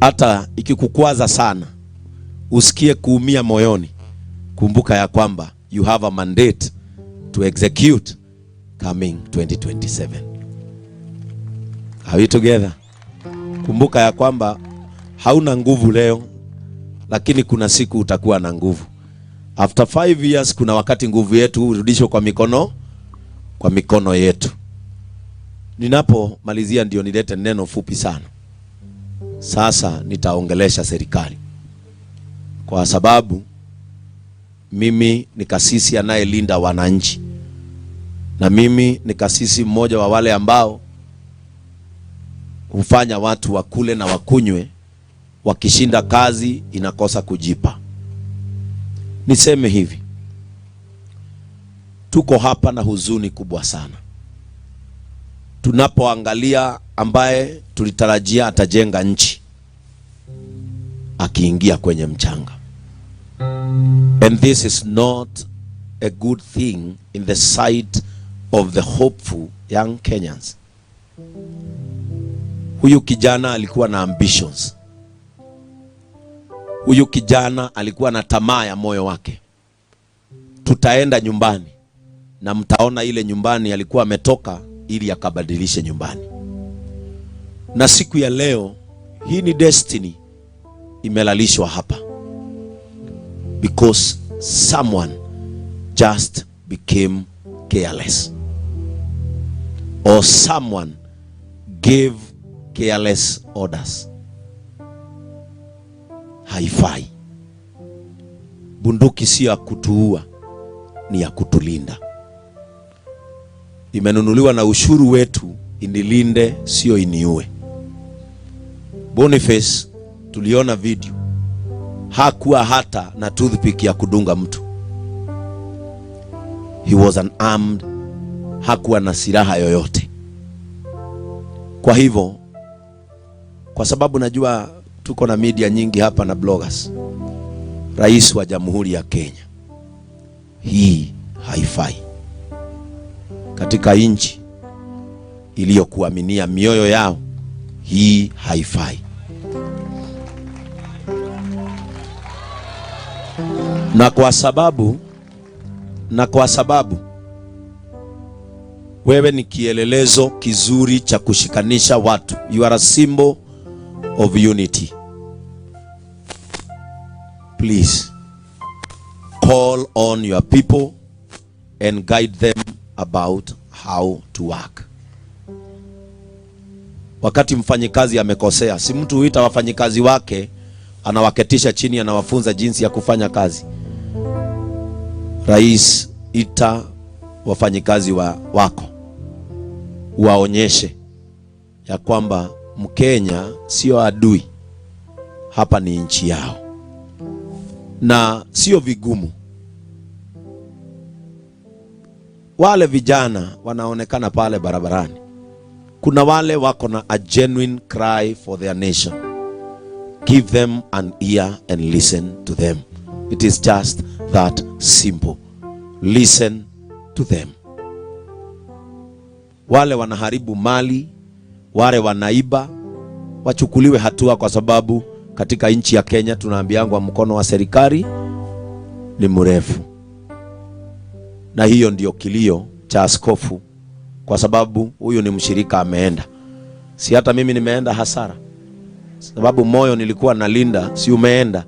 hata ikikukwaza sana, usikie kuumia moyoni, kumbuka ya kwamba you have a mandate to execute coming 2027. Are we together? Kumbuka ya kwamba hauna nguvu leo, lakini kuna siku utakuwa na nguvu. After 5 years kuna wakati nguvu yetu urudishwe kwa mikono yetu. Ninapomalizia ndio nilete neno fupi sana. Sasa nitaongelesha serikali, kwa sababu mimi ni kasisi anayelinda wananchi, na mimi ni kasisi mmoja wa wale ambao hufanya watu wakule na wakunywe, wakishinda kazi inakosa kujipa. Niseme hivi, tuko hapa na huzuni kubwa sana tunapoangalia ambaye tulitarajia atajenga nchi akiingia kwenye mchanga. And this is not a good thing in the sight of the hopeful young Kenyans. Huyu kijana alikuwa na ambitions. Huyu kijana alikuwa na tamaa ya moyo wake. Tutaenda nyumbani na mtaona ile nyumbani alikuwa ametoka ili akabadilishe nyumbani. Na siku ya leo hii ni destiny imelalishwa hapa, because someone just became careless, or someone gave careless orders. Haifai. Bunduki sio ya kutuua, ni ya kutulinda. Imenunuliwa na ushuru wetu, inilinde sio iniue. Boniface tuliona video, hakuwa hata na toothpick ya kudunga mtu. He was unarmed, hakuwa na silaha yoyote. Kwa hivyo, kwa sababu najua tuko na media nyingi hapa na bloggers, Rais wa Jamhuri ya Kenya, hii haifai katika nchi iliyokuaminia mioyo yao. Hii haifai. Na kwa sababu wewe ni kielelezo kizuri cha kushikanisha watu. You are a symbol of unity. Please call on your people and guide them about how to work. Wakati mfanyikazi amekosea, si mtu huita wafanyikazi wake, anawaketisha chini, anawafunza jinsi ya kufanya kazi. Rais, ita wafanyikazi wako, waonyeshe ya kwamba Mkenya sio adui, hapa ni nchi yao. Na sio vigumu. Wale vijana wanaonekana pale barabarani, kuna wale wako na a genuine cry for their nation. Give them an ear and listen to them. It is just that simple. Listen to them. Wale wanaharibu mali, wale wanaiba, wachukuliwe hatua, kwa sababu katika nchi ya Kenya tunaambiangwa mkono wa serikali ni mrefu. Na hiyo ndio kilio cha askofu, kwa sababu huyu ni mshirika ameenda. Si hata mimi nimeenda hasara, sababu moyo nilikuwa nalinda, si umeenda.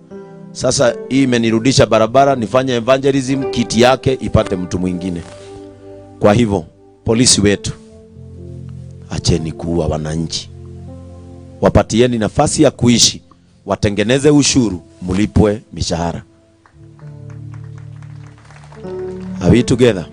Sasa hii imenirudisha barabara, nifanye evangelism, kiti yake ipate mtu mwingine. Kwa hivyo polisi wetu, acheni kuua wananchi. Wapatieni nafasi ya kuishi, watengeneze ushuru, mulipwe mishahara. Are we together?